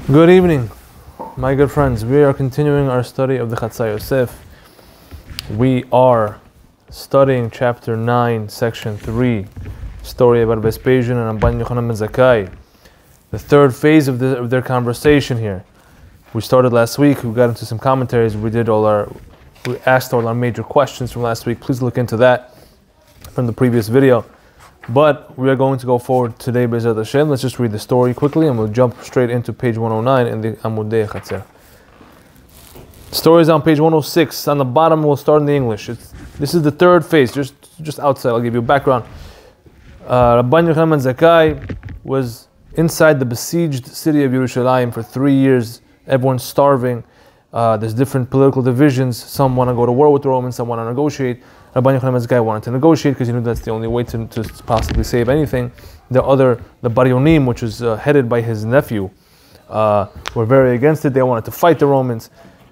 Good evening, my good friends. We are continuing our study of the Chatzar Yosef. We are studying chapter 9, section 3, story about Vespasian and Rabban Yochanan ben Zakkai. The third phase of their conversation here. We started last week, we got into some commentaries, we asked all our major questions from last week. Please look into that from the previous video. But we are going to go forward today, B'ezrat Hashem. Let's just read the story quickly and we'll jump straight into page 109 in the Amudei Chatzar. The story is on page 106. On the bottom, we'll start in the English. This is the third phase, just outside. I'll give you a background. Rabban Yochanan ben Zakkai was inside the besieged city of Yerushalayim for 3 years. Everyone's starving. There's different political divisions. Some want to go to war with the Romans, some want to negotiate. Rabban Yochanan ben Zakkai wanted to negotiate because he knew that's the only way to possibly save anything. The Baryonim, which was headed by his nephew, were very against it. They wanted to fight the Romans,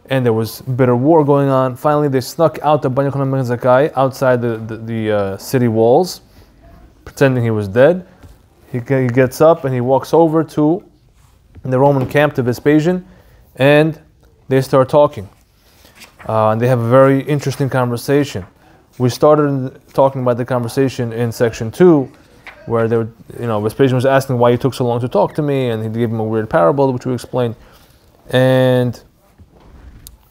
and there was bitter war going on. Finally, they snuck out Rabban Yochanan ben Zakkai outside the city walls, pretending he was dead. He gets up and he walks over to the Roman camp to Vespasian, and they start talking. And they have a very interesting conversation. We started talking about the conversation in section 2, where Vespasian was asking why you took so long to talk to me, and he gave him a weird parable, which we explained. And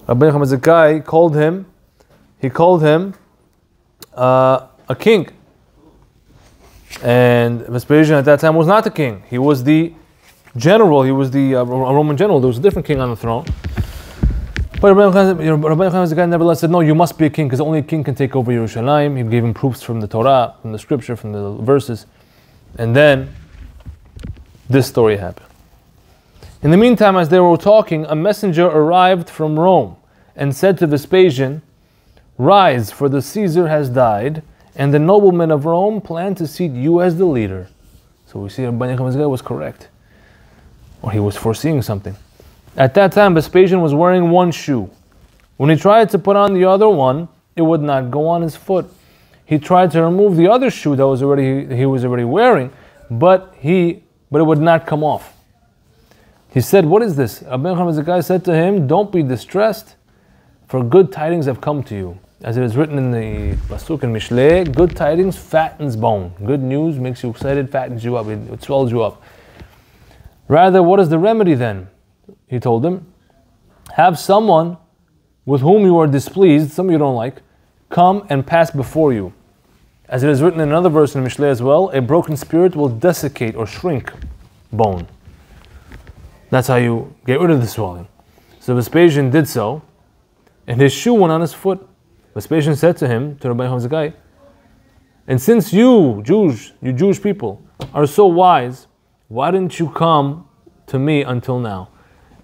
Rabban Yochanan ben Zakkai called him a king. And Vespasian at that time was not the king. He was the general. He was the Roman general. There was a different king on the throne. But Rabban Yochanan ben Zakkai nevertheless said, no, you must be a king, because only a king can take over Yerushalayim. He gave him proofs from the Torah, from the scripture, from the verses. And then this story happened. In the meantime, as they were talking, a messenger arrived from Rome and said to Vespasian, "Rise, for the Caesar has died, and the noblemen of Rome plan to seat you as the leader." So we see Rabban Yochanan ben Zakkai was correct, or he was foreseeing something. At that time, Vespasian was wearing one shoe. When he tried to put on the other one, it would not go on his foot. He tried to remove the other shoe that he was already wearing, but it would not come off. He said, "What is this?" Rabban Yochanan ben Zakkai said to him, "Don't be distressed, for good tidings have come to you." As it is written in the Pasuk in Mishlei, good tidings fattens bone. Good news makes you excited, fattens you up, it swells you up. Rather, what is the remedy then? He told him, have someone with whom you are displeased, some you don't like, come and pass before you. As it is written in another verse in Mishlei as well, a broken spirit will desiccate or shrink bone. That's how you get rid of the swelling. So Vespasian did so, and his shoe went on his foot. Vespasian said to him, to Rabban Yochanan ben Zakkai, and since you Jewish people, are so wise, why didn't you come to me until now?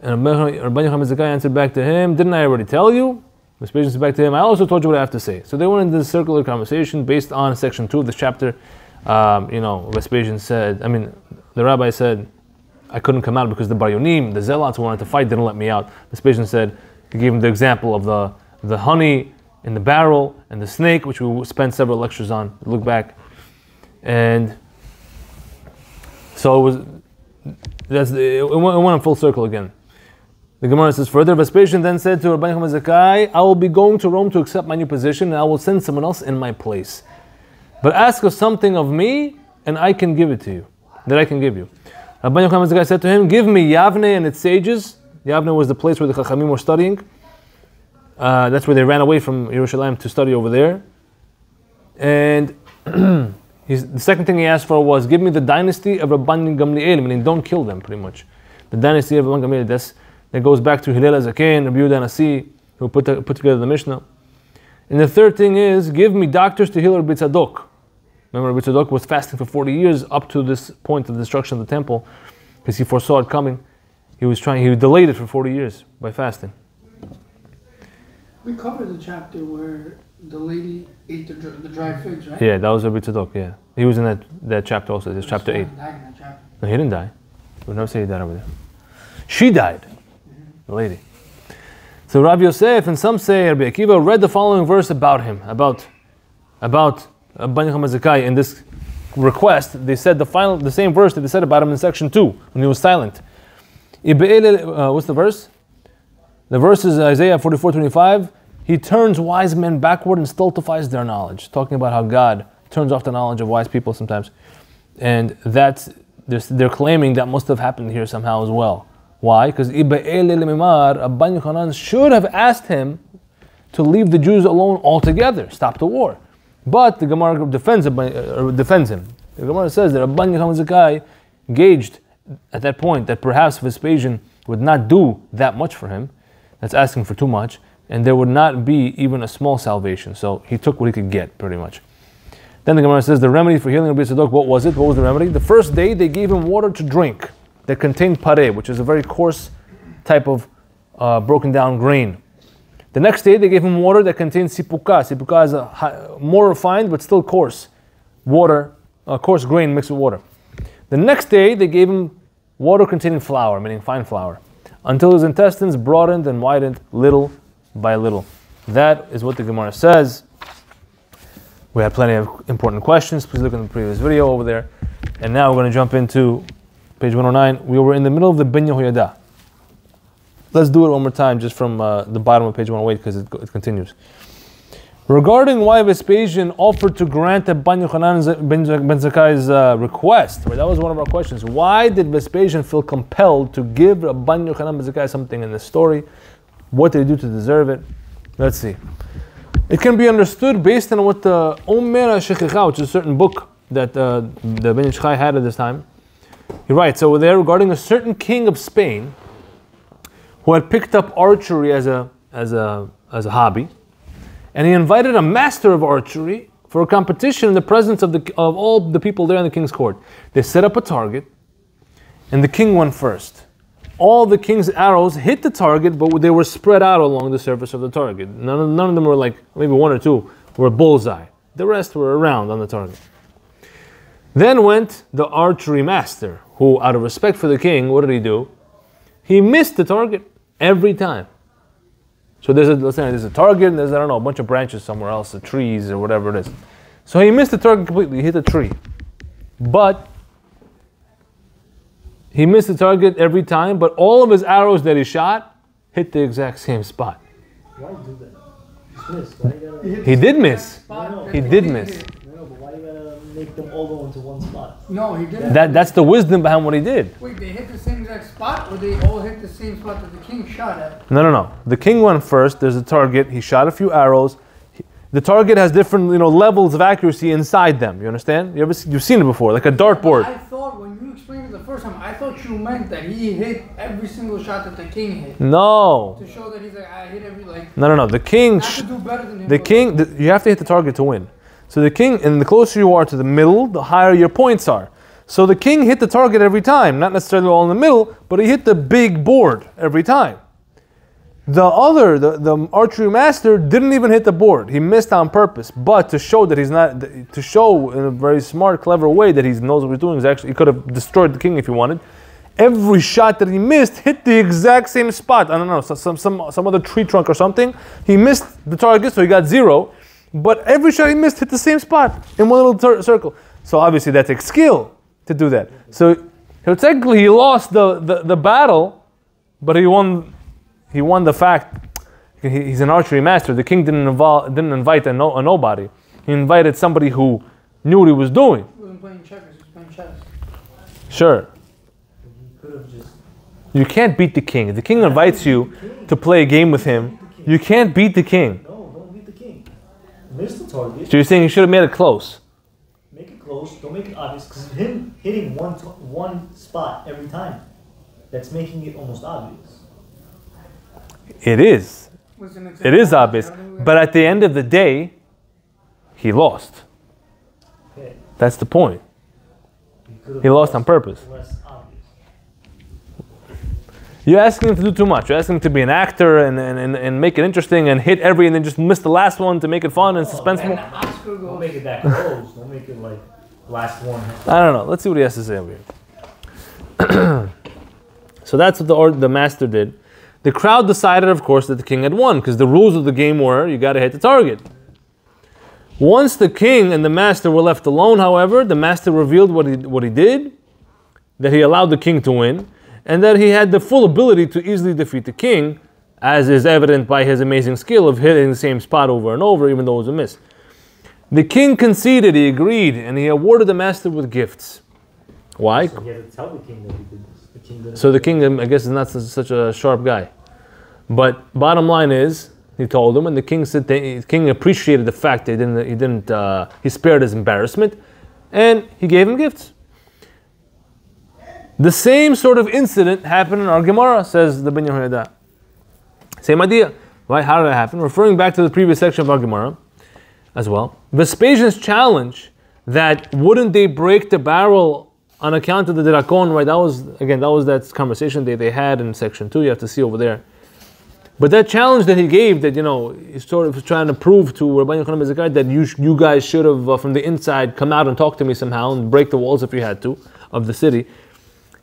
And Rabban Yochanan ben Zakkai answered back to him, didn't I already tell you? Vespasian said back to him, I also told you what I have to say. So they went into this circular conversation based on section 2 of this chapter. Vespasian said, the rabbi said, I couldn't come out because the Baryonim, the zealots who wanted to fight, didn't let me out. Vespasian said, he gave him the example of the honey in the barrel and the snake, which we spent several lectures on. Look back. And so it went in full circle again. The Gemara says further, Vespasian then said to Rabban Yochanan ben Zakkai, I will be going to Rome to accept my new position, and I will send someone else in my place. But ask of something of me, and I can give it to you. That I can give you. Rabban Yochanan ben Zakkai said to him, give me Yavne and its sages. Yavne was the place where the Chachamim were studying. That's where they ran away from Yerushalayim to study over there. And the second thing he asked for was, give me the dynasty of Rabban Gamliel, meaning don't kill them, pretty much. The dynasty of Rabban Gamliel, that goes back to Hillel HaZaken, Rabbi Yehuda Nasi, who put together the Mishnah. And the third thing is, give me doctors to heal Rabbi Tzadok. Remember, Rabbi Tzadok was fasting for 40 years up to this point of the destruction of the temple, because he foresaw it coming. He delayed it for 40 years by fasting. We covered the chapter where the lady ate the dry figs, right? Yeah, that was Rabbi Tzadok, yeah. He was in that chapter also, it's chapter 8. Died in that chapter. No, he didn't die. We'll never say he died over there. She died, the lady. So Rav Yosef and some say Rabbi Akiva read the following verse about him, about Rabban Yochanan ben Zakkai in this request. They said the same verse that they said about him in section 2 when he was silent. What's the verse? The verse is Isaiah 44:25. He turns wise men backward and stultifies their knowledge. Talking about how God turns off the knowledge of wise people sometimes. And they're claiming that must have happened here somehow as well. Why? Because Rabban Yochanan should have asked him to leave the Jews alone altogether, stop the war. But the Gemara defends him. The Gemara says that Rabban Yochanan Zakkai gauged at that point that perhaps Vespasian would not do that much for him. That's asking for too much. And there would not be even a small salvation. So he took what he could get, pretty much. Then the Gemara says the remedy for healing Rabbi Tzadok, what was it? What was the remedy? The first day they gave him water to drink that contained pareh, which is a very coarse type of broken down grain. The next day they gave him water that contained sipuka. Sipuka is a more refined but still coarse water, coarse grain mixed with water. The next day they gave him water containing flour, meaning fine flour, until his intestines broadened and widened little by little. That is what the Gemara says. We had plenty of important questions. Please look in the previous video over there. And now we're going to jump into page 109. We were in the middle of the Ben Yehoyada. Let's do it one more time, just from the bottom of page 108, because it continues. Regarding why Vespasian offered to grant Rabban Yochanan ben Zakkai's request, right? That was one of our questions. Why did Vespasian feel compelled to give Rabban Yochanan ben Zakkai something in this story? What did he do to deserve it? Let's see. It can be understood based on what the Omer HaShechicha, which is a certain book that the Ben Ish Chai had at this time. He writes over there regarding a certain king of Spain who had picked up archery as a hobby, and he invited a master of archery for a competition in the presence of all the people there in the king's court. They set up a target, and the king went first. All the king's arrows hit the target, but they were spread out along the surface of the target. None of them were like, maybe one or two were a bullseye. The rest were around on the target. Then went the archery master, who, out of respect for the king, what did he do? He missed the target every time. So let's say there's a target, and there's, I don't know, a bunch of branches somewhere else, the trees or whatever it is. So he missed the target completely, he hit a tree. But he missed the target every time, but all of his arrows that he shot hit the exact same spot. Why do that? He missed. Why you gotta... He did miss. He did miss. No, but why you gotta make them all go into one spot? No, he didn't. That's the wisdom behind what he did. Wait, they hit the same exact spot, or they all hit the same spot that the king shot at? No. The king went first. There's a target. He shot a few arrows. The target has different, levels of accuracy inside them. You understand? You've seen it before, like a dartboard. I thought when you explained it the first time, I thought you meant that he hit every single shot that the king hit. No. To show that he's like, I hit every like. No. The king. I have to do better than him. The king. You have to hit the target to win. So the king, and the closer you are to the middle, the higher your points are. So the king hit the target every time, not necessarily all in the middle, but he hit the big board every time. The archery master didn't even hit the board. He missed on purpose. But to show that to show in a very smart, clever way that he knows what he's doing, he could have destroyed the king if he wanted. Every shot that he missed hit the exact same spot. I don't know, some other tree trunk or something. He missed the target, so he got 0. But every shot he missed hit the same spot in one little circle. So obviously that takes skill to do that. So technically he lost the battle, but he won. He won the fact. He's an archery master. The king didn't invite a nobody. He invited somebody who knew what he was doing. He wasn't playing checkers, he was playing chess. Sure. You can't beat the king. If the king invites you to play a game with him, you can't beat the king. No, don't beat the king. Miss the target. So you're saying you should have made it close? Make it close. Don't make it obvious. Because him hitting one spot every time, that's making it almost obvious. It is. It is obvious. But But at the end of the day, he lost. Okay. That's the point. He lost on purpose. Less obvious. You're asking him to do too much. You're asking him to be an actor and make it interesting and hit every and then just miss the last one to make it fun and suspenseful. Oscar Don't goes. make it that close. Don't make it like last one. I don't know. Let's see what he has to say over here. So that's what the master did. The crowd decided, of course, that the king had won because the rules of the game were you got to hit the target. Once the king and the master were left alone, however, the master revealed what he did, that he allowed the king to win, and that he had the full ability to easily defeat the king, as is evident by his amazing skill of hitting the same spot over and over, even though it was a miss. The king conceded, he agreed, and he awarded the master with gifts. Why? So he had to tell the king that he did this. The king didn't. So the king, I guess, is not such a sharp guy. But bottom line is, he told him, and the king said the king appreciated the fact that he spared his embarrassment, and he gave him gifts. The same sort of incident happened in our Gemara, says the Ben Yehoyada. Same idea, right? How did it happen? Referring back to the previous section of our Gemara as well. Vespasian's challenge that wouldn't they break the barrel on account of the Drakon, right? That was that conversation they had in section 2. You have to see over there. But that challenge that he gave, that he's sort of trying to prove to Rabbi Yochanan ben Zakkai that you guys should have from the inside come out and talk to me somehow and break the walls if you had to of the city.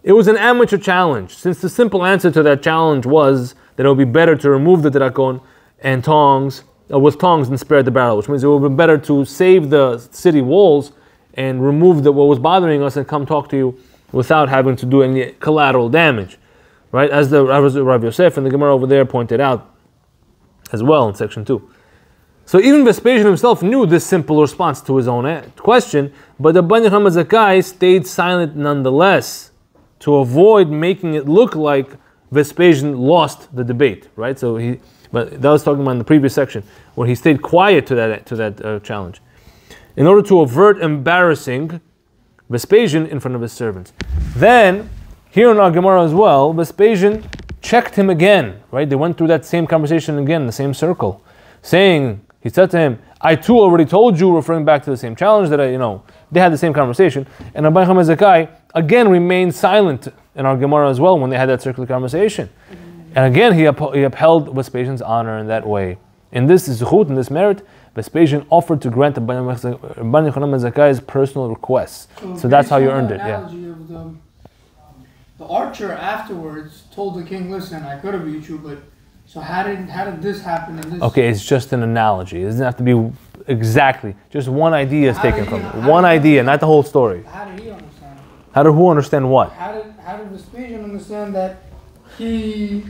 It was an amateur challenge, since the simple answer to that challenge was that it would be better to remove the Drakon and with tongs than spare the barrel, which means it would be better to save the city walls and remove what was bothering us and come talk to you without having to do any collateral damage. Right, as the Rav Yosef and the Gemara over there pointed out as well in section 2. So even Vespasian himself knew this simple response to his own question, but the Ben Yochanan ben Zakkai stayed silent nonetheless to avoid making it look like Vespasian lost the debate. Right, but that was talking about in the previous section where he stayed quiet to that challenge, in order to avert embarrassing Vespasian in front of his servants. Then, here in our Gemara as well, Vespasian checked him again, right? They went through that same conversation again, in the same circle, saying, he said to him, I too already told you, referring back to the same challenge that they had the same conversation. And Rabbi Yochanan ben Zakkai again remained silent in our Gemara as well when they had that circular conversation. And again, he upheld Vespasian's honor in that way. In this zechut, in this merit, Vespasian offered to grant Rabbi Yochanan ben Zakkai's personal requests. So that's how you earned it. Yeah. The archer afterwards told the king, listen, I could have beat you, but so how did this happen in this? Okay, it's just an analogy. It doesn't have to be exactly. Just one idea is taken from it. One idea, not the whole story. How did he understand? How did who understand what? How did Vespasian understand that he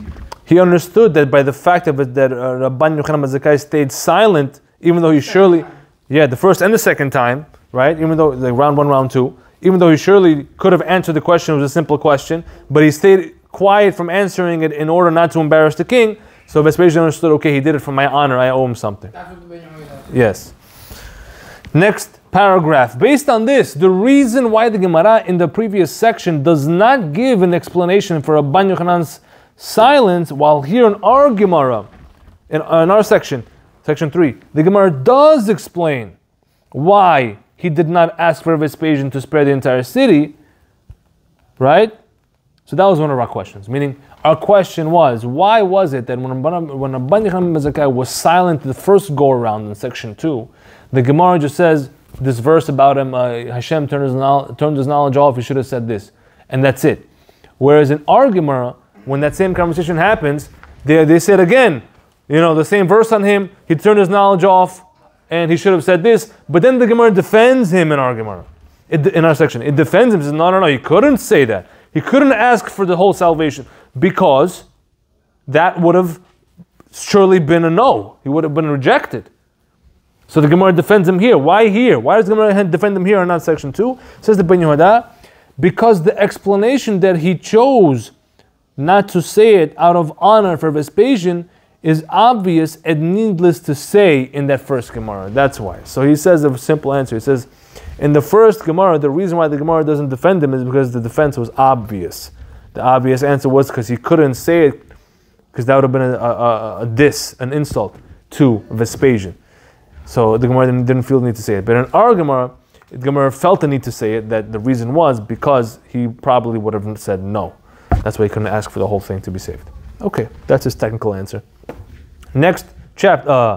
understood that by the fact that Rabban Yochanan ben Zakkai stayed silent, even though he surely, the first and the second time, right? Even though round 1, round 2, even though he surely could have answered the question, it was a simple question, but he stayed quiet from answering it in order not to embarrass the king. So Vespasian understood, okay, he did it for my honor, I owe him something. That's what the Yes. Next paragraph. Based on this, the reason why the Gemara in the previous section does not give an explanation for Rabban Yochanan's silence, while here in our Gemara, in our section 3, the Gemara does explain why he did not ask for Vespasian to spare the entire city, right? So that was one of our questions. Meaning, our question was, why was it that when Rabban Yochanan ben Zakkai was silent the first go around in section 2, the Gemara just says this verse about him, Hashem turned his knowledge off, he should have said this, and that's it. Whereas in our Gemara, when that same conversation happens, they said again, the same verse on him, he turned his knowledge off, and he should have said this, but then the Gemara defends him in our Gemara, in our section. It defends him, it says, no, he couldn't say that. He couldn't ask for the whole salvation, because that would have surely been a no. He would have been rejected. So the Gemara defends him here. Why here? Why does the Gemara defend him here and not section 2? Says the Ben Yehoyada, because the explanation that he chose not to say it out of honor for Vespasian is obvious and needless to say in that first Gemara. That's why. So he says a simple answer. He says, in the first Gemara, the reason why the Gemara doesn't defend him is because the defense was obvious. The obvious answer was because he couldn't say it, because that would have been a diss, an insult to Vespasian. So the Gemara didn't feel the need to say it. But in our Gemara, the Gemara felt the need to say it, that the reason was because he probably would have said no. That's why he couldn't ask for the whole thing to be saved. Okay, that's his technical answer. Next paragraph.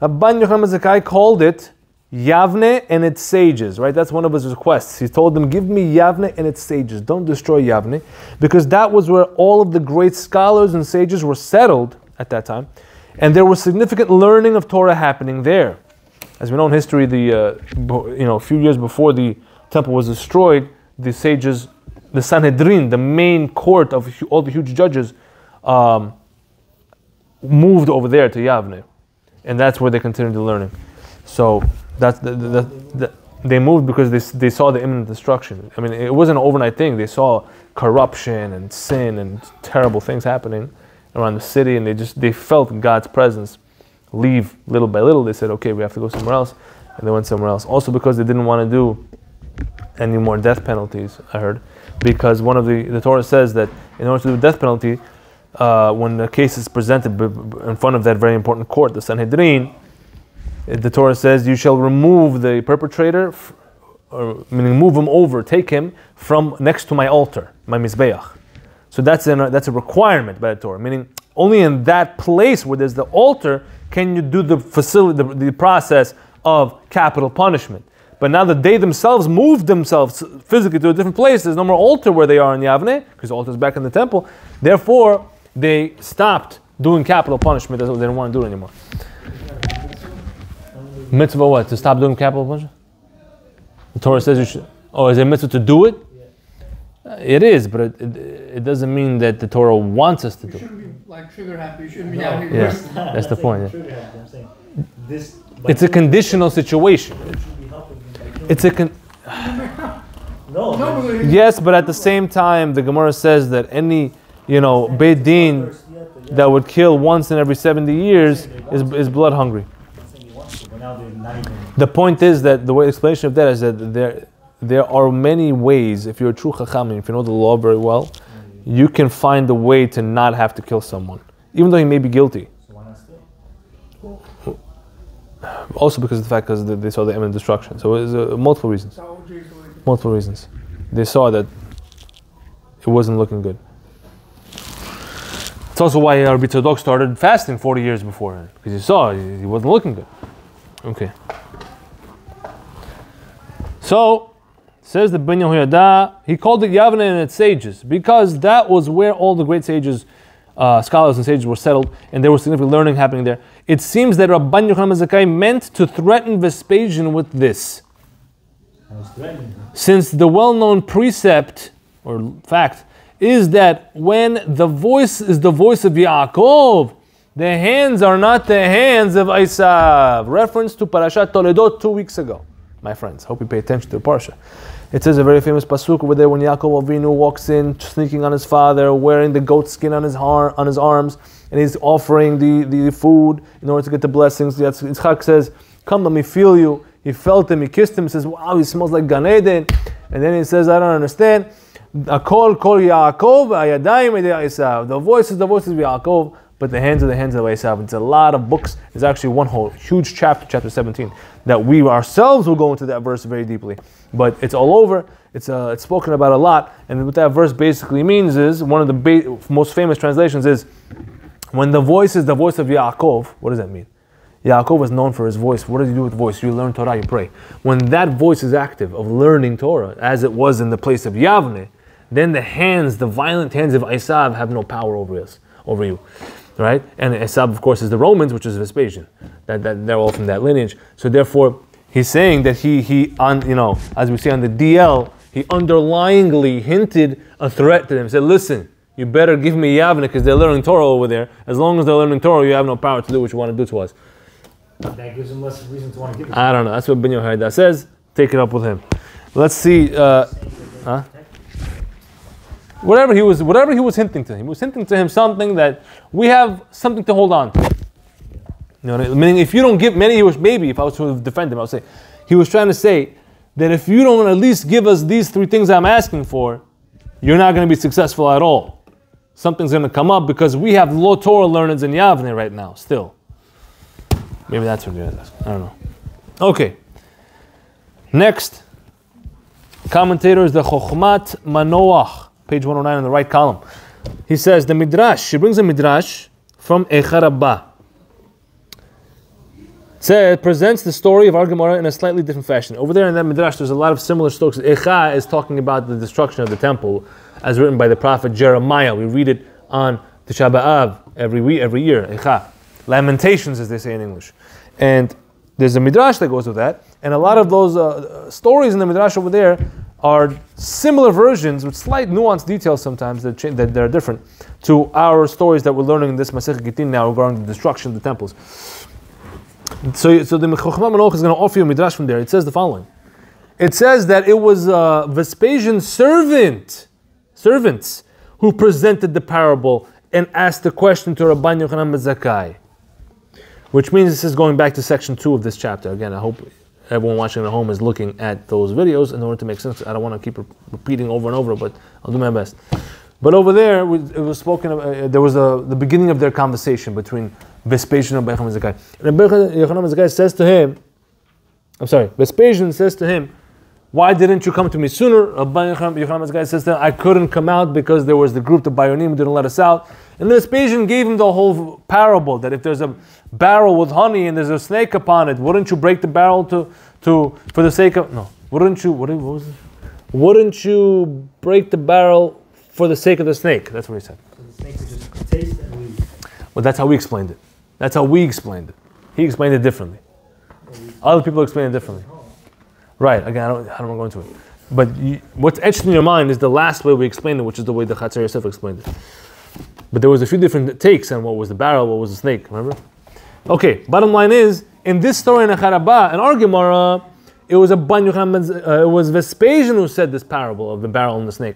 Rabban Yochanan ben Zakkai called it Yavne and its sages, right? That's one of his requests. He told them, give me Yavne and its sages. Don't destroy Yavne, because that was where all of the great scholars and sages were settled at that time, and there was significant learning of Torah happening there. As we know in history, a few years before the temple was destroyed, the sages, the Sanhedrin, the main court of all the huge judges, moved over there to Yavne, and that's where they continued the learning. So that's they moved because they saw the imminent destruction. I mean, it wasn't an overnight thing. They saw corruption and sin and terrible things happening around the city, and they felt God's presence leave little by little. They said, okay, we have to go somewhere else, and they went somewhere else. Also because they didn't want to do any more death penalties, I heard, because one of the Torah says that in order to do a death penalty, when the case is presented in front of that very important court, the Sanhedrin, the Torah says, you shall remove the perpetrator, meaning move him over, take him from next to my altar, my Mizbeach. So that's a requirement by the Torah, meaning only in that place where there's the altar can you do the process of capital punishment. But now that they themselves moved themselves physically to a different place, there's no more altar where they are in Yavne, because the altar is back in the temple. Therefore, they stopped doing capital punishment. That's what they didn't want to do it anymore. Mitzvah what? To stop doing capital punishment? The Torah says you should. Oh, is it a mitzvah to do it? It is, but it doesn't mean that the Torah wants us to do it. You shouldn't be like trigger happy. You shouldn't be out here. Yeah, that's the point. Yeah. I'm saying It's a conditional situation. It's a no. Yes, but at the same time, the Gemara says that any Beit Din that would kill once in every 70 years is blood hungry. The point is that the way explanation of that is that there are many ways. If you're a true chacham, if you know the law very well, you can find a way to not have to kill someone, even though he may be guilty. So why not steal? Also because of the fact that they saw the imminent destruction. So it was multiple reasons. Multiple reasons. They saw that it wasn't looking good. It's also why Rabbi Tzadok started fasting 40 years before, because he saw he wasn't looking good. Okay. So, says the Ben Yehoyada, he called it Yavne and its sages, because that was where all the great sages, scholars and sages were settled, and there was significant learning happening there. It seems that Rabban Yochanan ben Zakkai meant to threaten Vespasian with this. Since the well-known precept, or fact, is that when the voice is the voice of Yaakov, the hands are not the hands of Esav. Reference to Parashat Toledot 2 weeks ago. My friends, hope you pay attention to the Parsha. It says a very famous pasuk over there when Yaakov Avinu walks in, sneaking on his father, wearing the goat skin on his arms, and he's offering the food in order to get the blessings. Yitzchak says, come, let me feel you. He felt him, he kissed him, he says, wow, he smells like Gan Eden. And then he says, I don't understand. Akol kol Yaakov, ayadayim edei Esav. The voice is the voice of Yaakov, but the hands are the hands of Esav. It's a lot of books. There's actually one whole huge chapter, chapter 17, that we ourselves will go into that verse very deeply. But it's all over. It's spoken about a lot. And what that verse basically means is, one of the most famous translations is, when the voice is the voice of Yaakov, what does that mean? Yaakov was known for his voice. What does he do with voice? You learn Torah, you pray. When that voice is active of learning Torah, as it was in the place of Yavne, then the hands, the violent hands of Esav have no power over you. Right? And Esav, of course, is the Romans, which is Vespasian. That they're all from that lineage. So therefore, he's saying that he as we say on the DL, he underlyingly hinted a threat to them. He said, listen, you better give me Yavne because they're learning Torah over there. As long as they're learning Torah, you have no power to do what you want to do to us. That gives him less reason to want to give it. I don't know. That's what Ben Yehoyada says. Take it up with him. Let's see. Whatever he was hinting to him. He was hinting to him something that we have something to hold on to. You know what I mean? Meaning, if you don't give many, maybe if I was to defend him, I would say he was trying to say that if you don't at least give us these 3 things I'm asking for, you're not going to be successful at all. Something's going to come up because we have low Torah learners in Yavne right now. Still, maybe that's what it is. I don't know. Okay. Next commentator is the Chochmat Manoach. Page 109 in the right column. He says, the Midrash, she brings a Midrash from Eicha Rabbah. It presents the story of our Gemara in a slightly different fashion. Over there in that Midrash, there's a lot of similar stories. Eicha is talking about the destruction of the temple, as written by the prophet Jeremiah. We read it on Tisha B'Av every year. Eicha. Lamentations, as they say in English. And there's a Midrash that goes with that. And a lot of those stories in the Midrash over there are similar versions with slight nuanced details sometimes that are different to our stories that we're learning in this Masechet Gittin now regarding the destruction of the temples. So the Chochmah Manoach is going to offer you a midrash from there. It says the following. It says that it was Vespasian's servants who presented the parable and asked the question to Rabban Yochanan ben Zakkai. Which means this is going back to section 2 of this chapter. Again, I hope everyone watching at home is looking at those videos in order to make sense. I don't want to keep repeating over and over, but I'll do my best. But over there, it was spoken. There was the beginning of their conversation between Vespasian and Rabban Yochanan ben Zakkai. Rabban Yochanan ben Zakkai says to him, Vespasian says to him, "Why didn't you come to me sooner?" Rabban Yochanan ben Zakkai says to him, "I couldn't come out because there was the group, the Bayonim, who didn't let us out." And Vespasian gave him the whole parable that if there's a barrel with honey and there's a snake upon it, wouldn't you break the barrel for the sake of Wouldn't you break the barrel for the sake of the snake? That's what he said. So the snake would just taste and leave. Well, that's how we explained it. That's how we explained it. He explained it differently. Other people explain it differently. Right. Again, I don't want to go into it. But what's etched in your mind is the last way we explained it, which is the way the Chatzar Yosef explained it. But there was a few different takes on what was the barrel, what was the snake, remember? Okay, bottom line is, in this story in Acharabah, in our Gemara, it was it was Vespasian who said this parable of the barrel and the snake.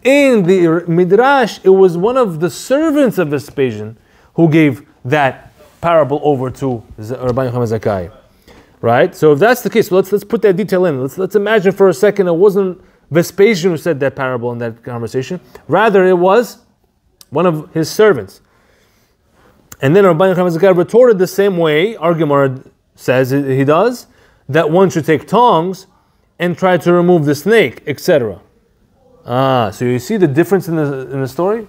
In the Midrash, it was one of the servants of Vespasian who gave that parable over to Rabban Yochanan ben Zakkai. Right? So if that's the case, let's put that detail in. Let's imagine for a second it wasn't Vespasian who said that parable in that conversation. Rather, it was one of his servants. And then Rabban Yochanan ben Zakkai retorted the same way, our Gemara says he does, that one should take tongs and try to remove the snake, etc. So you see the difference in the story?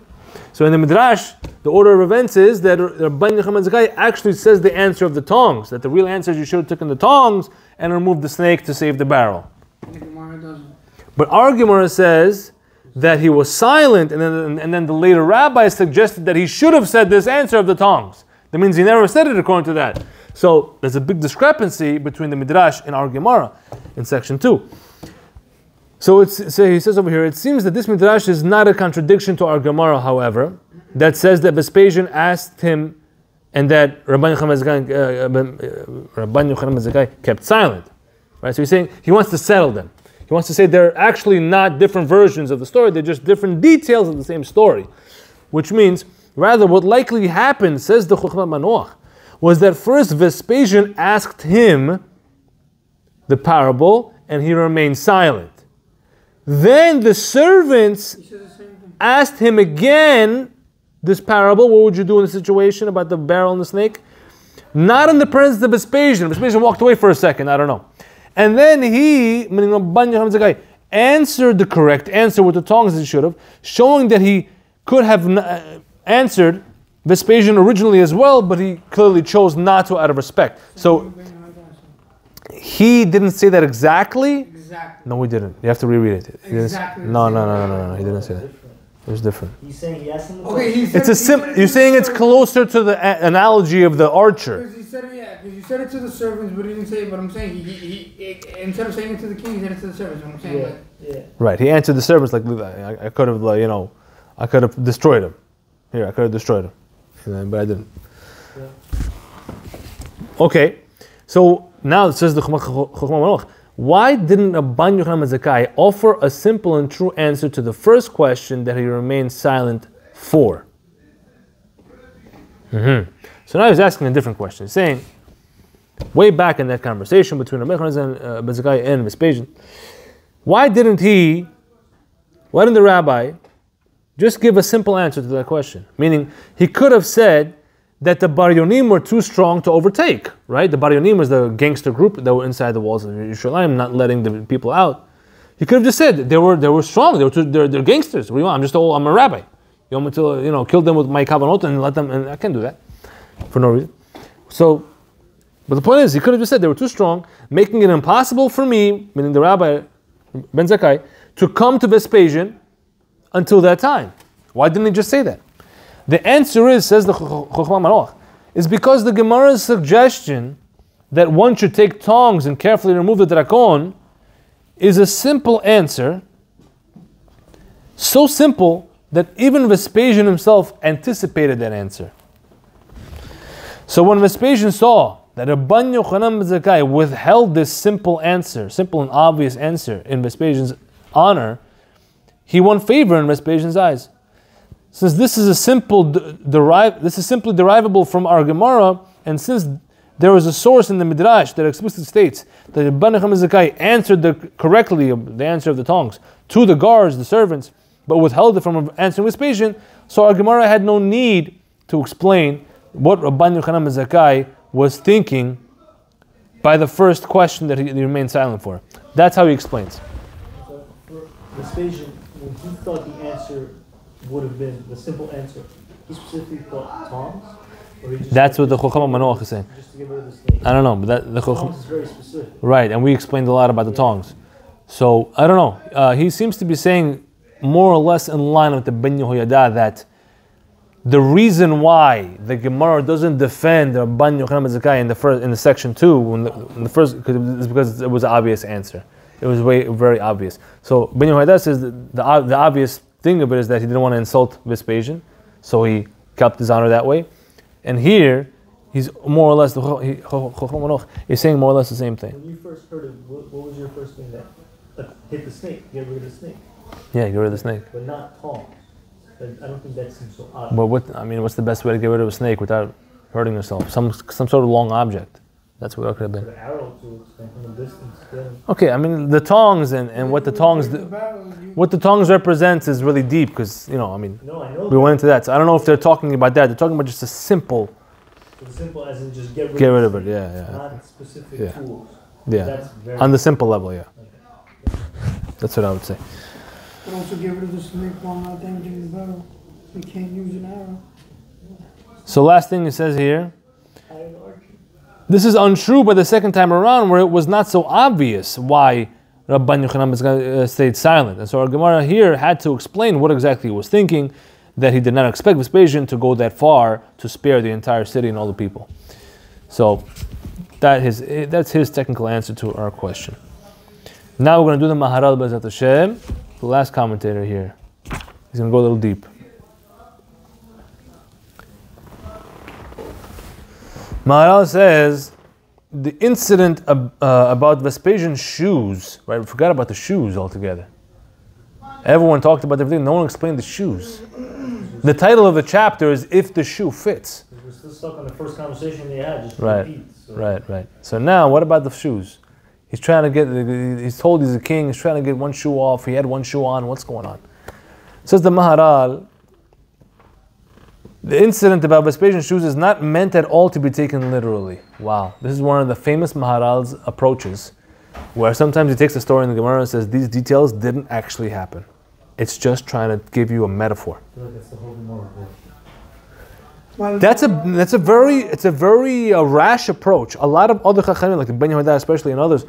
So in the Midrash, the order of events is that Rabban Yochanan ben Zakkai actually says the answer of the tongs, that the real answer is you should have taken the tongs and removed the snake to save the barrel. The Gemara doesn't. But our Gemara says that he was silent, and then the later rabbi suggested that he should have said this answer of the tongs. That means he never said it according to that. So there's a big discrepancy between the Midrash and our Gemara in section 2. So he says over here, it seems that this Midrash is not a contradiction to our Gemara, however, that says that Vespasian asked him and that Rabban Yochanan ben Zakkai kept silent. Right? So he's saying he wants to settle them. He wants to say they're actually not different versions of the story, they're just different details of the same story. Which means, rather, what likely happened, says the Chochmah Manoach, was that first Vespasian asked him the parable and he remained silent. Then the servants asked him again this parable. What would you do in the situation about the barrel and the snake? Not in the presence of Vespasian. Vespasian walked away for a second, I don't know. And then he, meaning Rabban Yochanan ben Zakkai, answered the correct answer with the tongs as he should have, showing that he could have answered Vespasian originally as well, but he clearly chose not to out of respect. So he didn't say that exactly. Exactly. No, we didn't. You have to reread it. Exactly. No. He didn't say that. It was different. He's saying he asked him the Okay, question. he said, You're saying it's closer to the analogy of the archer. Because he said it, yeah, because you said it to the servants, but he didn't say it. But I'm saying he instead of saying it to the king, he said it to the servants. What I'm saying, Yeah. Right. He answered the servants like, I could have, I could have destroyed him. Here, I could have destroyed him, but I didn't. Yeah. Okay. So now it says the Chochmah Manoach. Why didn't Rabban Yochanan ben Zakkai offer a simple and true answer to the first question that he remained silent for? So now he's asking a different question. He's saying, way back in that conversation between Rabban Yochanan ben Zakkai and Vespasian, why didn't the rabbi just give a simple answer to that question? Meaning, he could have said that the Baryonim were too strong to overtake, right? The Baryonim was the gangster group that were inside the walls of Yerushalayim, not letting the people out. He could have just said they were strong. They're gangsters. What do you want? I'm a rabbi. You want me to kill them with my kavanot and let them? And I can't do that for no reason. So, but the point is, he could have just said they were too strong, making it impossible for me, meaning the rabbi Ben Zakkai, to come to Vespasian until that time. Why didn't he just say that? The answer is, says the Chochmah Manoach, is because the Gemara's suggestion that one should take tongs and carefully remove the drakon is a simple answer, so simple that even Vespasian himself anticipated that answer. So when Vespasian saw that Rabban Yochanan ben Zakkai withheld this simple answer, simple and obvious answer in Vespasian's honor, he won favor in Vespasian's eyes. Since this is simply derivable from our Gemara, and since there is a source in the Midrash that explicitly states that Rabban Yochanan ben Zakkai answered correctly the answer of the tongues to the guards, the servants, but withheld it from answering Vespasian, so our Gemara had no need to explain what Rabban Yochanan ben Zakkai was thinking by the first question that he remained silent for. That's how he explains. So for Vespasian, when he thought the answer would have been the simple answer, he specifically thought tongs? Or he just That's what the Chocham Manoach is saying. Just to get rid of the snake? I don't know, but the Tongs is very specific. Right, and we explained a lot about the tongs. So, I don't know. He seems to be saying more or less in line with the Ben Yehoyada that the reason why the Gemara doesn't defend Rabban Yochanan ben Zakkai in the section 2 in the first is because it was an obvious answer. It was very obvious. So Ben Yehoyada says that the obvious thing of it is that he didn't want to insult Vespasian, so he kept his honor that way. And here he's more or less he's saying more or less the same thing. When you first heard it, what was your first thing that hit the snake, get rid of the snake? Yeah, get rid of the snake. But not tongs. I don't think that seems so odd. But what's the best way to get rid of a snake without hurting yourself? Some sort of long object. That's what it could have been. An arrow to explain from a distance. Yeah. Okay, I mean the tongs and what the tongs represents is really deep because No, I know. we went into that. So I don't know if they're talking about that. They're talking about just a simple. So simple as in just get rid of it. Yeah. Not specific tools. Yeah. That's very On the simple level, yeah. Okay. That's what I would say. But also get rid of the snake while not damaging the barrel. We can't use an arrow. So last thing it says here. Iron archer. This is untrue by the second time around, where it was not so obvious why Rabban Yochanan stayed silent. And so our Gemara here had to explain what exactly he was thinking, that he did not expect Vespasian to go that far to spare the entire city and all the people. So that's his technical answer to our question. Now we're going to do the Maharal B'ezrat Hashem, the last commentator here. He's going to go a little deep. Maharal says, the incident about Vespasian's shoes, right? We forgot about the shoes altogether. Everyone talked about everything, no one explained the shoes. The title of the chapter is If the Shoe Fits. We're still stuck on the first conversation they had, just Right, repeat, so. right. So now, what about the shoes? He's told he's a king, he's trying to get one shoe off, he had one shoe on, what's going on? Says the Maharal, the incident about Vespasian's shoes is not meant at all to be taken literally. Wow, this is one of the famous Maharal's approaches, where sometimes he takes a story in the Gemara and says these details didn't actually happen. It's just trying to give you a metaphor. I feel like that's the whole Gemara. That's a very rash approach. A lot of other Chachamim, like the Ben Yehoyada especially and others,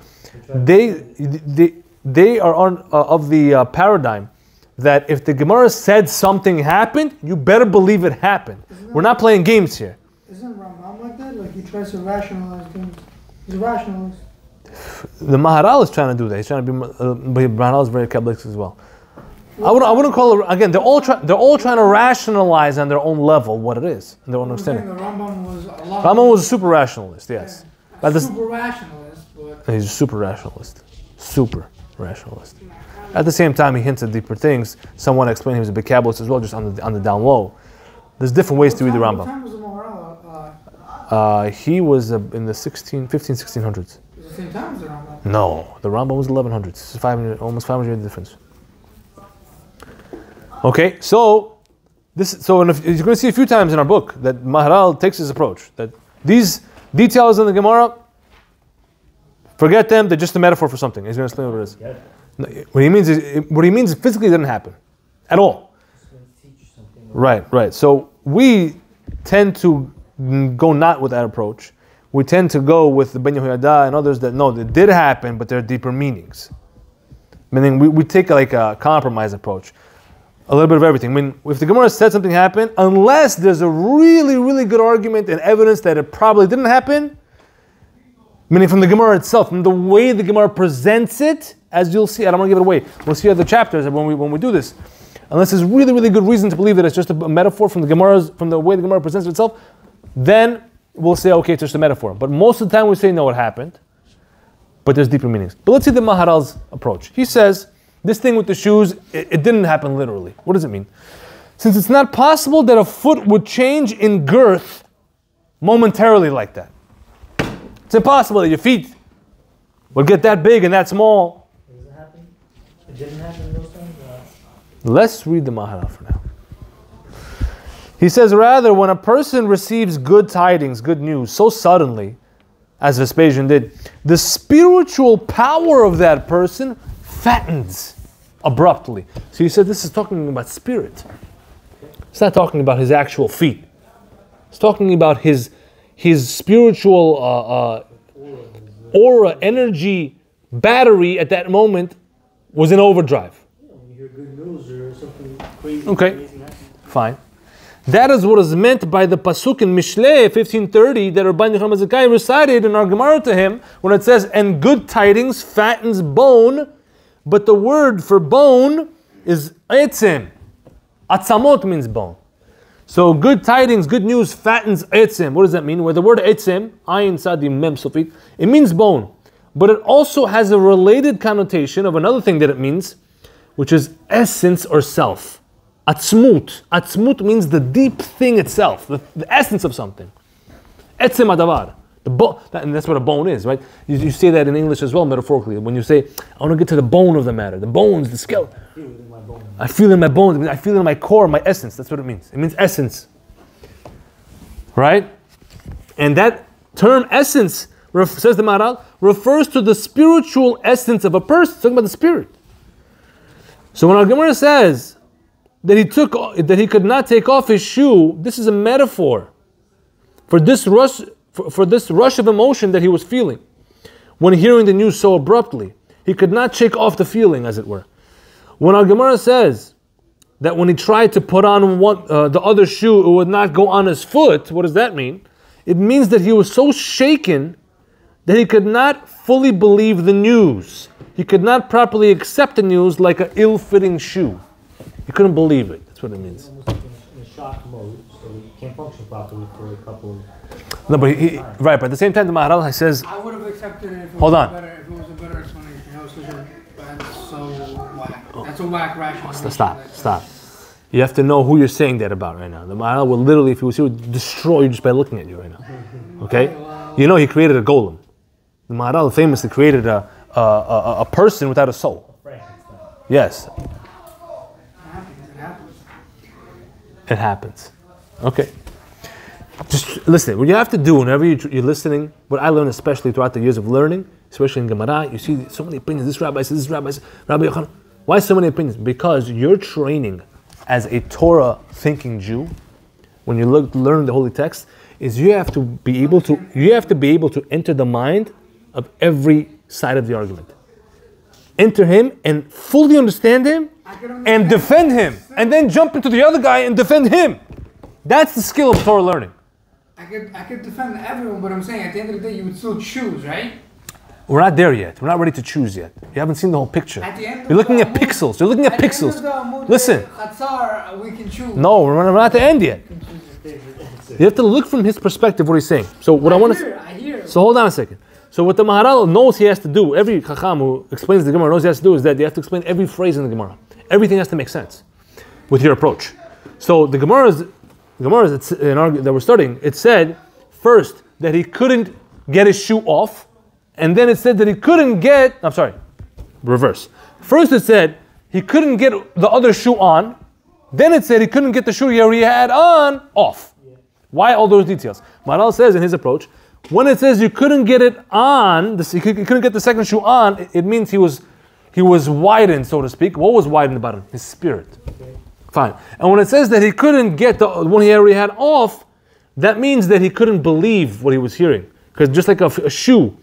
they are on of the paradigm that if the Gemara said something happened, you better believe it happened. We're not playing games here. Isn't Rambam like that? Like he tries to rationalize things. He's a rationalist. The Maharal is trying to do that. He's trying to be, but Maharal is very Kabbalistic as well. I wouldn't call it, again, they're all trying to rationalize on their own level what it is, in their own understanding. Rambam was a super rationalist, yes. Yeah. Super rationalist, but he's a super rationalist. Super rationalist. At the same time, he hints at deeper things. Someone explained he was a big Kabbalist as well, just on the down low. There's different ways to read the Rambam. What time was the Maharal? He was in the 1600s. It was the same time as the Rambam. No, the Rambam was 1100s. It's 500, almost 500 years difference. Okay, so you're going to see a few times in our book that Maharal takes his approach, that these details in the Gemara, forget them, they're just a metaphor for something. He's going to explain what it is. Yeah. What he means physically didn't happen at all. Right. So we tend to go not with that approach. We tend to go with the Ben Yehoyada and others that no, it did happen, but there are deeper meanings. Meaning we take like a compromise approach. A little bit of everything. I mean, if the Gemara said something happened, unless there's a really, really good argument and evidence that it probably didn't happen, meaning from the Gemara itself, from the way the Gemara presents it as you'll see, I don't want to give it away. We'll see other chapters when we do this. Unless there's really, really good reason to believe that it's just a metaphor from the way the Gemara presents itself, then we'll say, okay, it's just a metaphor. But most of the time we say, no, it happened. But there's deeper meanings. But let's see the Maharal's approach. He says, this thing with the shoes, it didn't happen literally. What does it mean? Since it's not possible that a foot would change in girth momentarily like that. It's impossible that your feet would get that big and that small. Does it happen? It didn't happen in those times? Let's read the Maharal for now. He says, rather, when a person receives good tidings, good news, so suddenly, as Vespasian did, the spiritual power of that person fattens abruptly. So he said this is talking about spirit. It's not talking about his actual feet. It's talking about his spiritual aura, energy, battery at that moment was in overdrive. When you hear good news or something crazy, Okay, amazing happens. fine. That is what is meant by the pasuk in Mishlei 1530 that Rabbi Yochanan Zakkai recited in our Gemara to him when it says, and good tidings fattens bone, but the word for bone is etzim. Atzamot means bone. So good tidings, good news fattens etzim. What does that mean? Where the word etzim, ayin sadi mem sofit, it means bone. But it also has a related connotation of another thing that it means, which is essence or self. Atzmut. Atzmut means the deep thing itself, the essence of something. Etzem adavar. And that's what a bone is, right? You say that in English as well, metaphorically. When you say, I want to get to the bone of the matter, the bones, the skeleton. I feel it in my bones, I feel it in my core, my essence. That's what it means. It means essence. Right? And that term essence, says the Maharal, refers to the spiritual essence of a person. It's talking about the spirit. So when our Gemara says that he could not take off his shoe, this is a metaphor for this rush of emotion that he was feeling when hearing the news so abruptly. He could not shake off the feeling, as it were. When our Gemara says that when he tried to put on the other shoe, it would not go on his foot, what does that mean? It means that he was so shaken that he could not fully believe the news. He could not properly accept the news like an ill-fitting shoe. He couldn't believe it. That's what it means. Almost like in a shock mode, so he can't function properly for a couple of... No, but right, but at the same time, the Maharal says... I would have accepted it if it, Hold was, on. A better, if it was a better explanation. That's so whack. That's a whack rationalization. Stop. You have to know who you're saying that about right now. The Maharal will literally, if he was here, would destroy you just by looking at you right now. Okay? You know he created a golem. The Maharal famously created a person without a soul. Yes. It happens. Okay. Just listen. What you have to do whenever you're listening, what I learned especially throughout the years of learning, especially in Gemara, you see so many opinions. This rabbi says, this rabbi says, Rabbi Yochanan. Why so many opinions? Because your training as a Torah thinking Jew, when you learn the holy text, is you have to be able to enter the mind of every side of the argument. Enter him and fully understand him and defend him, and then jump into the other guy and defend him. That's the skill of Torah learning. I could defend everyone, but I'm saying at the end of the day, you would still choose, right? We're not there yet. We're not ready to choose yet. You haven't seen the whole picture. You're looking at pixels. You're looking at pixels. Listen. Chatzar, we can choose. No, we're not at the end yet. You have to look from his perspective what he's saying. So what I want to. I hear. So hold on a second. So what the Maharal knows he has to do, every Chacham who explains the Gemara knows he has to do, is that you have to explain every phrase in the Gemara. Everything has to make sense with your approach. So the Gemara that we're studying, it said first that he couldn't get his shoe off, and then it said that he couldn't get, reverse. First it said he couldn't get the other shoe on, then it said he couldn't get the shoe he already had on off. Why all those details? Maharal says in his approach, when it says you couldn't get it on, you couldn't get the second shoe on, it means he was widened, so to speak. What was widened about him? His spirit. Okay. Fine. And when it says that he couldn't get the one he already had off, that means that he couldn't believe what he was hearing. Because just like a shoe,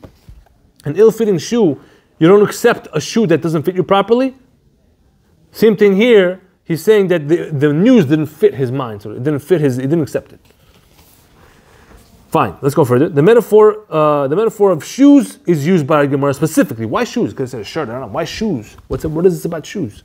an ill-fitting shoe, you don't accept a shoe that doesn't fit you properly. Same thing here. He's saying that the news didn't fit his mind, so it didn't fit he didn't accept it. Fine, let's go further. The metaphor of shoes is used by Gemara specifically. Why shoes? Because it's a shirt. I don't know. Why shoes? What is this about shoes?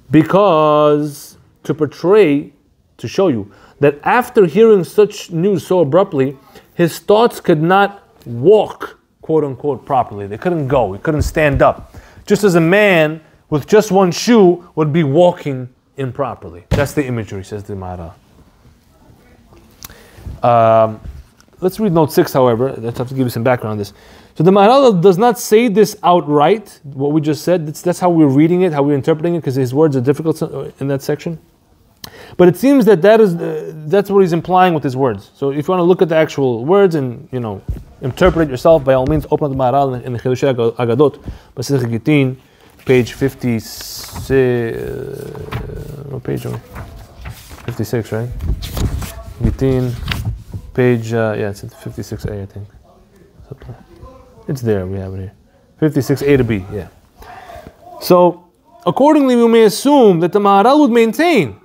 Because to show you that after hearing such news so abruptly, his thoughts could not walk, quote unquote, properly. They couldn't go. He couldn't stand up. Just as a man with just one shoe would be walking improperly. That's the imagery, says the Maharal. Let's read note 6, however. Let's have to give you some background on this. So the Maharal does not say this outright, what we just said. That's how we're reading it, how we're interpreting it, because his words are difficult in that section. But it seems that's what he's implying with his words. So if you want to look at the actual words and interpret it yourself, by all means, open up the Maharal in the Chidushei Agadot, Masechet Gittin, page 56. What page are we? 56, right? Gittin, page it's at 56a, I think. It's there. We have it here. 56a to b. Yeah. So accordingly, we may assume that the Maharal would maintain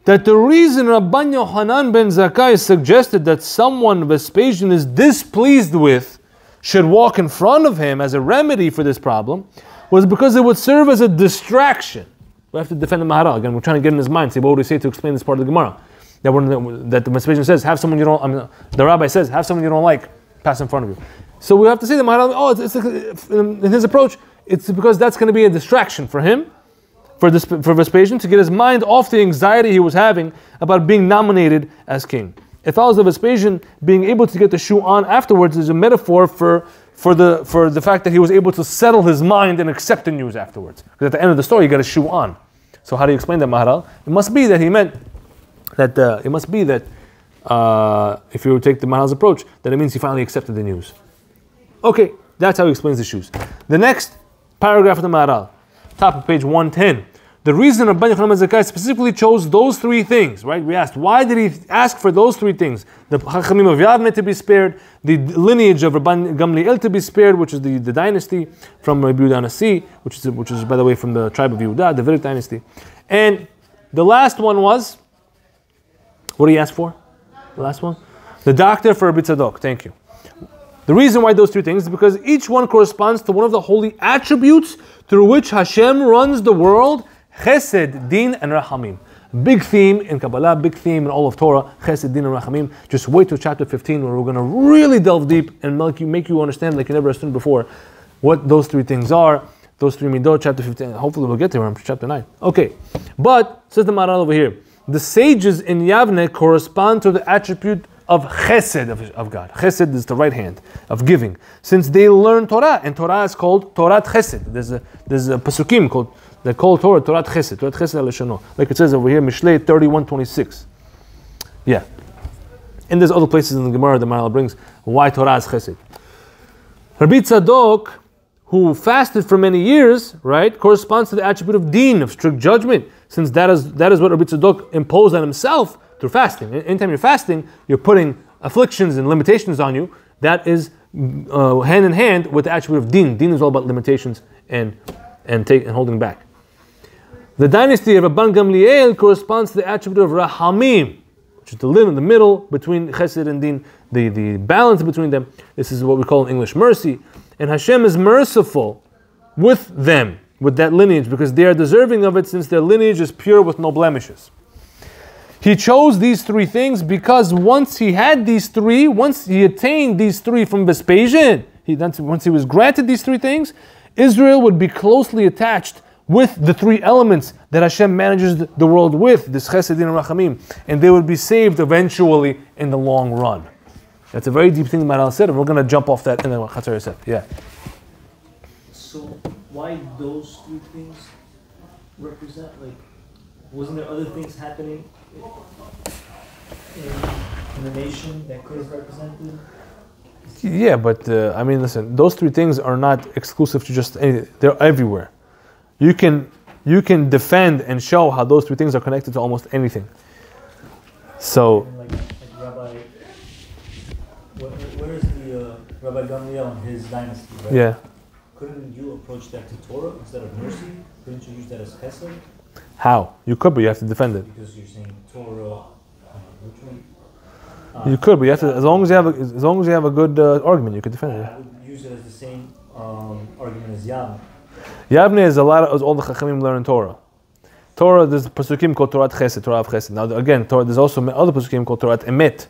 that the reason Rabban Yochanan ben Zakkai suggested that someone Vespasian is displeased with should walk in front of him as a remedy for this problem was because it would serve as a distraction. We have to defend the Maharal. Again, we're trying to get in his mind, see what would he say to explain this part of the Gemara. That the Vespasian says, have someone you don't, the rabbi says, have someone you don't like pass in front of you. So we have to say the Maharal, in his approach, it's because that's going to be a distraction for him, for Vespasian, to get his mind off the anxiety he was having about being nominated as king. It follows that Vespasian being able to get the shoe on afterwards is a metaphor for the fact that he was able to settle his mind and accept the news afterwards. Because at the end of the story, he got a shoe on. So how do you explain that, Maharal? It must be that he meant that if you take the Maharal's approach, that it means he finally accepted the news. Okay, that's how he explains the shoes. The next paragraph of the Maharal, top of page 110. The reason Rabban Yochanan ben Zakkai specifically chose those three things, right? We asked, why did he ask for those three things? The Chachamim of Yavne to be spared, the lineage of Rabban Gamliel to be spared, which is the dynasty from Rabbi Yehuda Nasi, which is by the way from the tribe of Yehuda, the Davidic dynasty. And the last one was, what did he ask for? The last one? The doctor for Rabbi Tzadok. Thank you. The reason why those two things is because each one corresponds to one of the holy attributes through which Hashem runs the world: Chesed, Din, and Rahamim. Big theme in Kabbalah, big theme in all of Torah: Chesed, Din, and Rahamim. Just wait till chapter 15, where we're going to really delve deep and make you understand, like you never understood before, what those three things are. Those three midot, chapter 15. Hopefully, we'll get there in chapter 9. Okay, but says the Maharal over here, the sages in Yavne correspond to the attribute of Chesed of God. Chesed is the right hand of giving, since they learn Torah, and Torah is called Torat Chesed. There's a pasukim they call Torah Torat Chesed, Torat Chesed al-Shano, like it says over here, Mishlei 31:26. Yeah, and there's other places in the Gemara the Maharal brings why Torah is Chesed. Rabbi Tzadok, who fasted for many years, right, corresponds to the attribute of Din, of strict judgment, since that is what Rabbi Tzadok imposed on himself through fasting. Anytime you're fasting, you're putting afflictions and limitations on you. That is hand in hand with the attribute of Din. Din is all about limitations and holding back. The dynasty of Rabban Gamliel corresponds to the attribute of Rahamim, which is the middle between Chesed and Din, the balance between them. This is what we call in English mercy. And Hashem is merciful with them, with that lineage, because they are deserving of it, since their lineage is pure with no blemishes. He chose these three things because once he attained these three from Vespasian, once he was granted these three things, Israel would be closely attached with the three elements that Hashem manages the world with, this Chesed, Din, and Rachamim, and they would be saved eventually in the long run. That's a very deep thing that Maharal said, and we're going to jump off that in the Chatzar Yosef. Yeah. So why those three things represent, wasn't there other things happening in the nation that could have represented? Yeah, but listen, those three things are not exclusive to just anything. They're everywhere. You can defend and show how those three things are connected to almost anything. So, like Rabbi, where is the Rabbi Gamliel and his dynasty? Right? Yeah. Couldn't you approach that to Torah instead of mercy? Couldn't you use that as Chesed? How? You could, but you have to defend it. Because you're saying Torah, which one? You could, but you have to, as long as you have a good argument, you could defend it. I would use it as the same argument as Yavne. Yavne is all the Chachamim learn in Torah. Torah, there's Pasukim called Torah Chesed, Torah of Chesed. Now again, Torah, there's also other Pasukim called Torah Emet.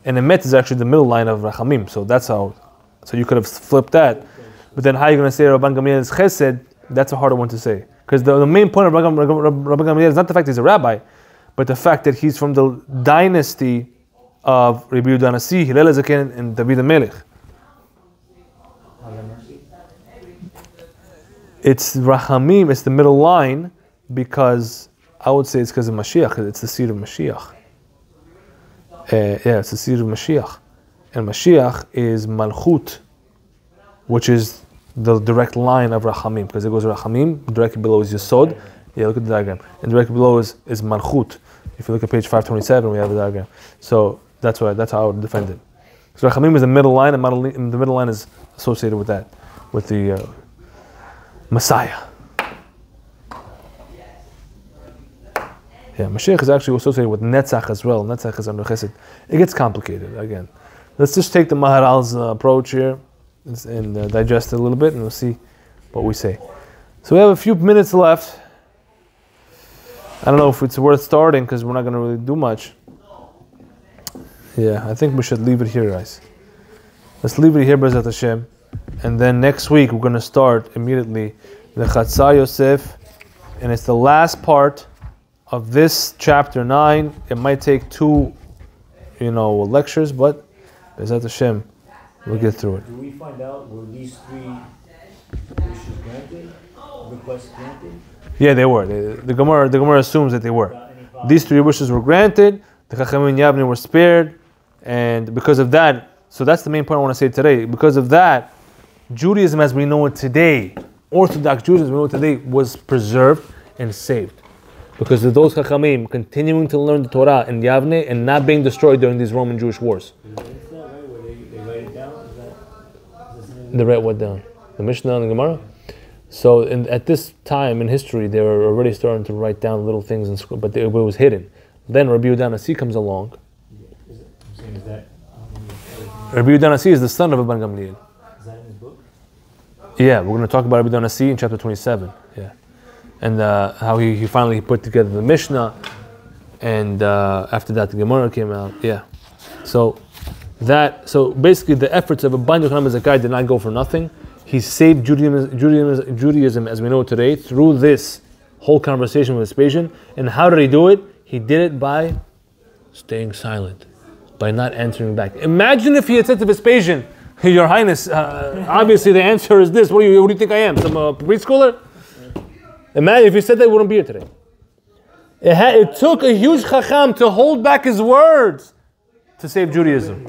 And Emet is actually the middle line of Rachamim. So that's how, so you could have flipped that. But then how are you going to say Rabban Gamliel is Chesed? That's a harder one to say. Because the main point of Rabban Gamliel is not the fact he's a rabbi, but the fact that he's from the dynasty of Rabbi Yehuda Nasi, Hillel Zaken, and David HaMelech. It's Rachamim, it's the middle line, because I would say it's because of Mashiach, it's the seed of Mashiach. It's the seed of Mashiach. And Mashiach is Malchut, which is the direct line of Rachamim, because it goes Rachamim, directly below is Yesod. Yeah, look at the diagram. And directly below is Malchut. If you look at page 527, we have the diagram. So that's how I would defend it. So Rachamim is the middle line, and the middle line is associated with that, with the Messiah. Yeah, Mashiach is actually associated with Netzach as well. Netzach is under Chesed. It gets complicated again. Let's just take the Maharal's approach here and digest it a little bit, and we'll see what we say. So we have a few minutes left. I don't know if it's worth starting because we're not going to really do much. Yeah, I think we should leave it here, guys. Let's leave it here, B'ezrat Hashem. And then next week we're going to start immediately the Chatzar Yosef, and it's the last part of this chapter 9. It might take 2, lectures, but B'ezrat Hashem, we'll get through it. Do we find out were these 3 wishes granted, requests granted? Yeah, they were. The Gemara assumes that they were. These 3 wishes were granted. The Chachamim and Yavne were spared, and because of that, so that's the main point I want to say today. Because of that, Judaism as we know it today, Orthodox Judaism as we know it today, was preserved and saved. Because of those Chachamim continuing to learn the Torah in Yavne and not being destroyed during these Roman Jewish wars. Is that right, where they write it down? They write what down? The Mishnah and the Gemara? So at this time in history, they were already starting to write down little things in school, but it was hidden. Then Rabbi Yehuda Nasi comes along. Rabbi Yehuda Nasi is the son of Rabban Gamliel. Is that in his book? Yeah, we're going to talk about Rabbi Yehuda Nasi in chapter 27. Yeah, and how he finally put together the Mishnah, and after that the Gemara came out. Yeah, so basically the efforts of Rabban Yochanan Zakkai did not go for nothing. He saved Judaism as we know it today through this whole conversation with Vespasian. And how did he do it? He did it by staying silent, by not answering back. Imagine if he had said to Vespasian, Your Highness, obviously the answer is this. What do you think I am? Some preschooler? Imagine if he said that, he wouldn't be here today. It took a huge chacham to hold back his words to save Judaism.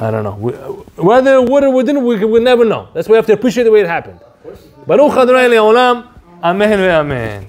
I don't know. Whether it would or didn't, we never know. That's why we have to appreciate the way it happened. Baruch Adonai Le'olam. Amen ve'amen.